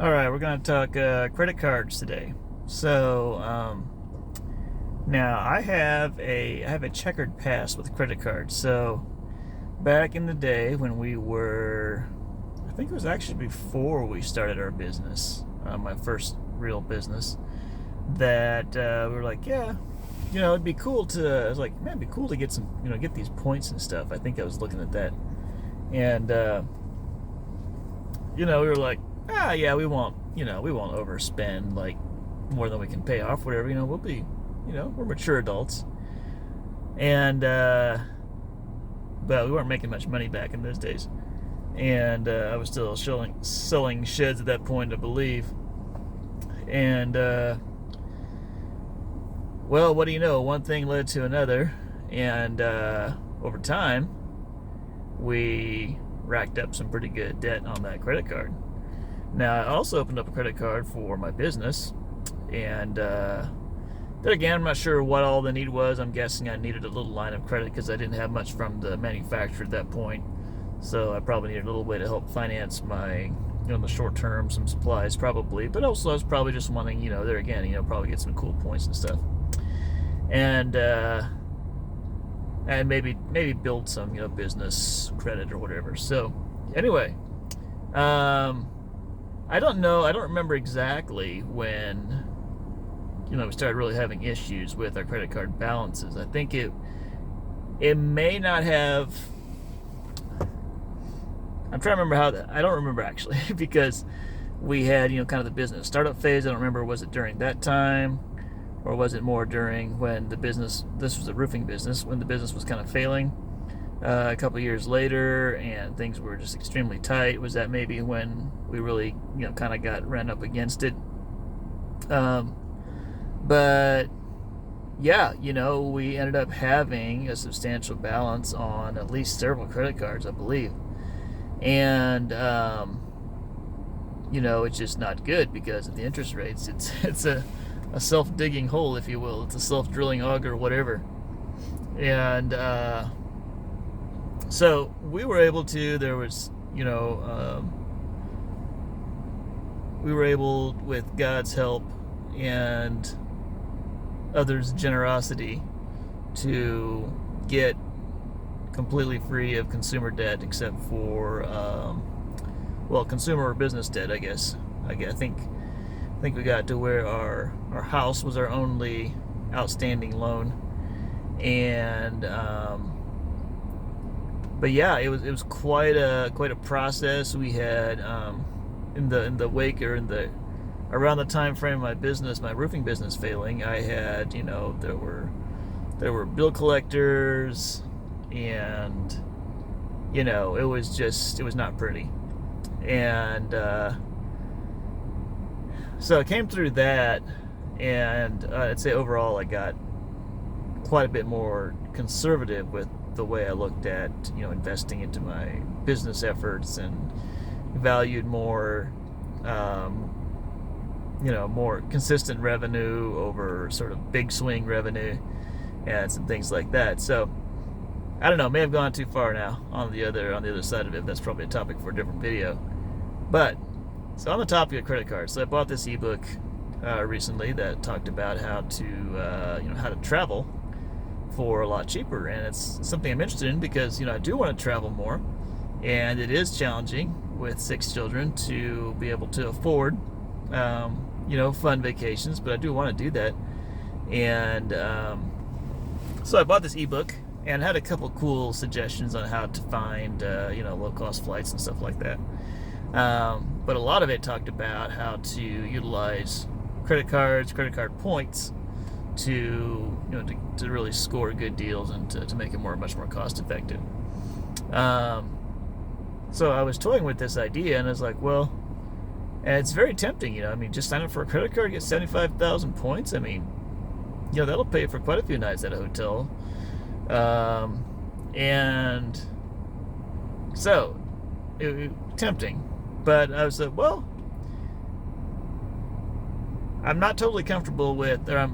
All right, we're going to talk credit cards today. Now I have a checkered past with credit cards. So back in the day when I think it was actually before we started our business, my first real business, that we were like, yeah, it'd be cool to. I was like, man, it'd be cool to get some, get these points and stuff. I think I was looking at that, and we were like, yeah, we won't overspend like more than we can pay off, whatever. We'll be, we're mature adults, and but we weren't making much money back in those days, and I was still selling sheds at that point, I believe, and well, what do you know? One thing led to another, and over time, we racked up some pretty good debt on that credit card. Now, I also opened up a credit card for my business, and then again, I'm not sure what all the need was. I'm guessing I needed a little line of credit because I didn't have much from the manufacturer at that point. So I probably needed a little way to help finance my, in the short term, some supplies probably. But also I was probably just wanting, there again, probably get some cool points and stuff. And maybe build some, business credit or whatever. So anyway, I don't know. I don't remember exactly when, we started really having issues with our credit card balances. I think it may not have. I'm trying to remember I don't remember actually because we had, kind of the business startup phase. I don't remember, was it during that time or was it more during when this was a roofing business, when the business was kind of failing a couple years later and things were just extremely tight? Was that maybe when we really, kind of ran up against it? But yeah, we ended up having a substantial balance on at least several credit cards, I believe. And it's just not good because of the interest rates. It's a self-digging hole, if you will. It's a self-drilling auger, whatever. And so we were able to. There was, we were able, with God's help and others' generosity, to get completely free of consumer debt, except for consumer or business debt, I guess. I think we got to where our house was our only outstanding loan, and but yeah, it was quite a process. We had in the wake, or around the time frame of my roofing business failing, I had, there were bill collectors, and it was not pretty. And so I came through that, and I'd say overall I got quite a bit more conservative with the way I looked at, investing into my business efforts, and valued more more consistent revenue over sort of big swing revenue and some things like that. So I don't know, may have gone too far now on the other side of it. That's probably a topic for a different video. But so on the topic of credit cards, so I bought this ebook recently that talked about how to travel for a lot cheaper, and it's something I'm interested in because I do want to travel more, and it is challenging with 6 children to be able to afford fun vacations, but I do want to do that. And so I bought this ebook and had a couple cool suggestions on how to find low-cost flights and stuff like that. But a lot of it talked about how to utilize credit card points to really score good deals and to make it much more cost effective. So I was toying with this idea, and I was like, well, and it's very tempting, just sign up for a credit card, get 75,000 points. I mean, that'll pay for quite a few nights at a hotel. And so it tempting, but I was like, well, I'm not totally comfortable with, or I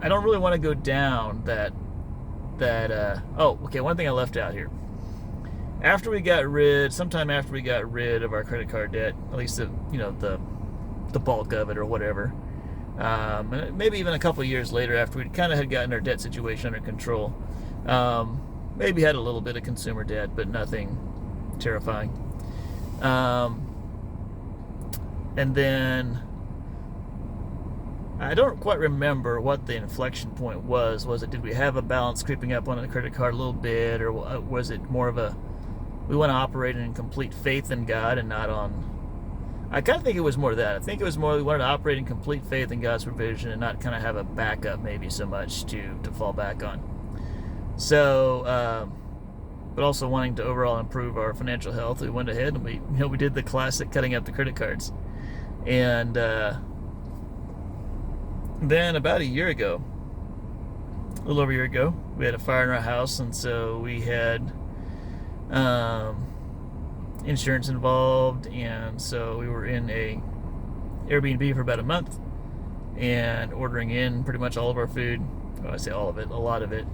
don't really want to go down that. Oh, okay. One thing I left out here. sometime after we got rid of our credit card debt, at least the bulk of it or whatever, maybe even a couple of years later after we kind of had gotten our debt situation under control, maybe had a little bit of consumer debt, but nothing terrifying. And then I don't quite remember what the inflection point was. Was it, did we have a balance creeping up on the credit card a little bit, or was it more of a, we want to operate in complete faith in God and not on, I kind of think it was more that. I think it was more we wanted to operate in complete faith in God's provision and not kind of have a backup maybe so much to fall back on. So, but also wanting to overall improve our financial health, we went ahead and we did the classic cutting up the credit cards. And then about a little over a year ago, we had a fire in our house, and so we had insurance involved, and so we were in a Airbnb for about a month and ordering in pretty much all of our food. Well, I say all of it, a lot of it.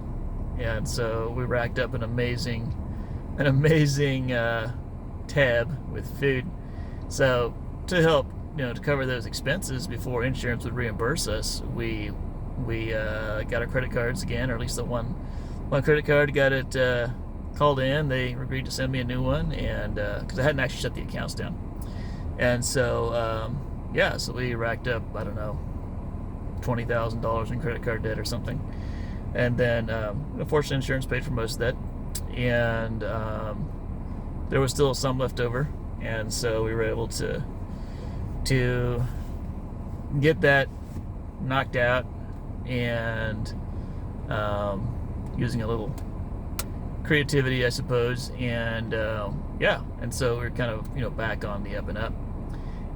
And so we racked up an amazing tab with food. So to help, to cover those expenses before insurance would reimburse us, we got our credit cards again, or at least the one credit card, got it called in. They agreed to send me a new one, and because I hadn't actually shut the accounts down. And so so we racked up, I don't know, $20,000 in credit card debt or something. And then unfortunately insurance paid for most of that, and there was still some left over, and so we were able to get that knocked out, and using a little creativity, I suppose, and and so we're kind of back on the up and up.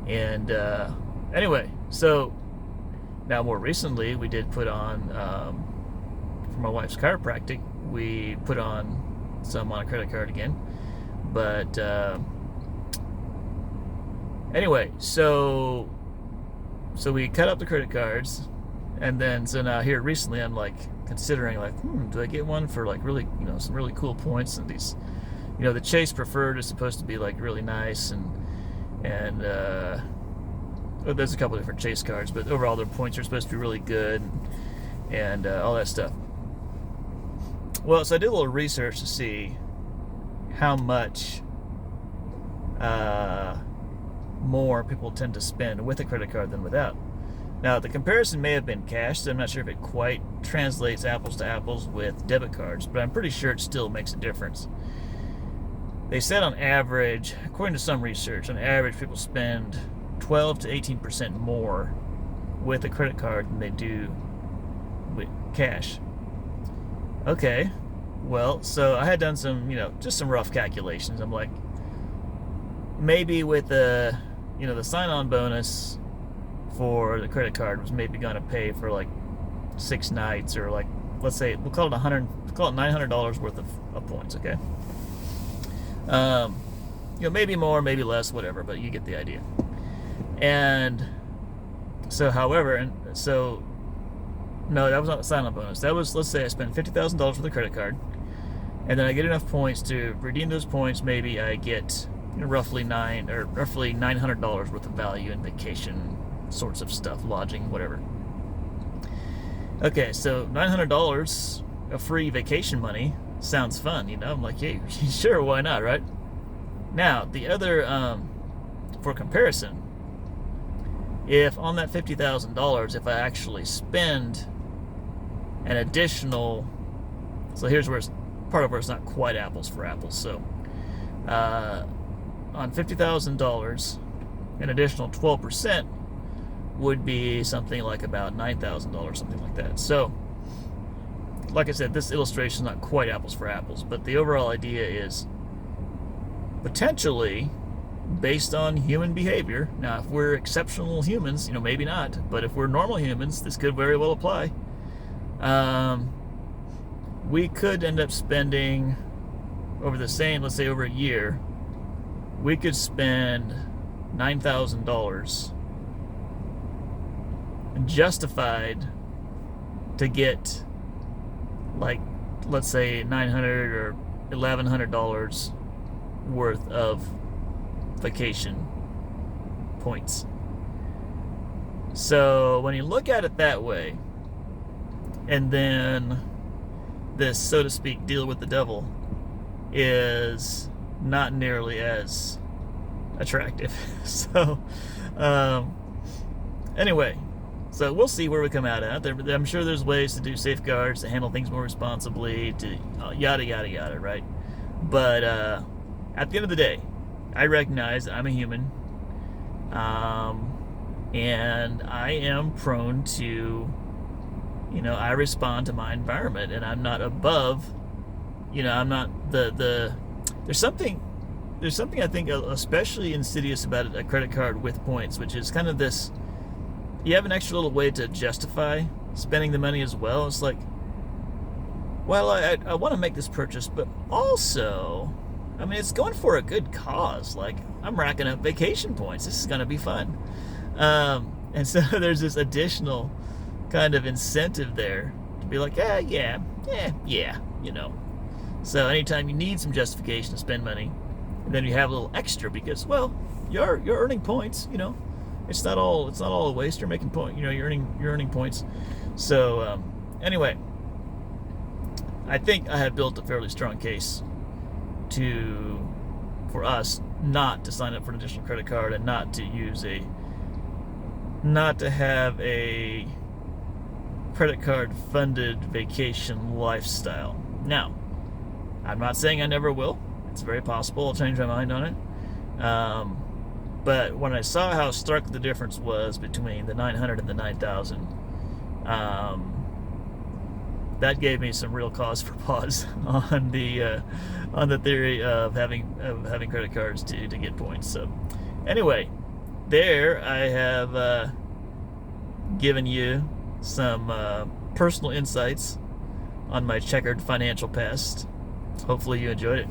And anyway, so now more recently we did put on, for my wife's chiropractic, we put on some on a credit card again. But anyway, so we cut up the credit cards, and then so now here recently I'm like considering, like, do I get one for like really, some really cool points? And these, the Chase Preferred is supposed to be like really nice, and well, there's a couple different Chase cards, but overall their points are supposed to be really good, and all that stuff. Well, so I did a little research to see how much more people tend to spend with a credit card than without. Now, the comparison may have been cash, so I'm not sure if it quite translates apples to apples with debit cards, but I'm pretty sure it still makes a difference. They said on average, according to some research, on average people spend 12 to 18% more with a credit card than they do with cash. Okay, well, so I had done some, just some rough calculations. I'm like, maybe with the, the sign-on bonus for the credit card was maybe going to pay for like 6 nights, or like, let's say, we'll call it $900 worth of points, okay? Maybe more, maybe less, whatever, but you get the idea. And so, however, no, that was not the sign-on bonus. That was, let's say I spend $50,000 for the credit card, and then I get enough points to redeem those points. Maybe I get roughly $900 worth of value in vacation sorts of stuff, lodging, whatever. Okay, so $900 of free vacation money sounds fun, I'm like, hey, sure, why not, right? Now, the other, for comparison, if on that $50,000, if I actually spend an additional, so here's where part of where it's not quite apples for apples. So on $50,000, an additional 12% would be something like about $9,000, something like that. So like I said, this illustration is not quite apples for apples, but the overall idea is potentially based on human behavior. Now, if we're exceptional humans, maybe not, but if we're normal humans, this could very well apply. We could end up spending over the same, let's say over a year, we could spend $9,000 justified to get, like, let's say $900 or $1,100 worth of vacation points. So when you look at it that way, and then this, so to speak, deal with the devil is not nearly as attractive. So anyway, so we'll see where we come out at. I'm sure there's ways to do safeguards, to handle things more responsibly, to yada yada yada, right? But at the end of the day, I recognize I'm a human, and I am prone to, I respond to my environment, and I'm not above, I'm not there's something I think especially insidious about a credit card with points, which is kind of this, you have an extra little way to justify spending the money as well. It's like, well, I want to make this purchase, but also, I mean, it's going for a good cause. Like, I'm racking up vacation points. This is going to be fun. And so there's this additional kind of incentive there to be like, yeah. So anytime you need some justification to spend money, and then you have a little extra because, well, you're earning points. It's not all a waste. You're making point. You're earning points. So anyway, I think I have built a fairly strong case for us not to sign up for an additional credit card and not to have a credit card funded vacation lifestyle. Now, I'm not saying I never will. It's very possible I'll change my mind on it. But when I saw how stark the difference was between the 900 and the 9,000, that gave me some real cause for pause on the theory of having credit cards to get points. So anyway, there I have given you some personal insights on my checkered financial past. Hopefully you enjoyed it.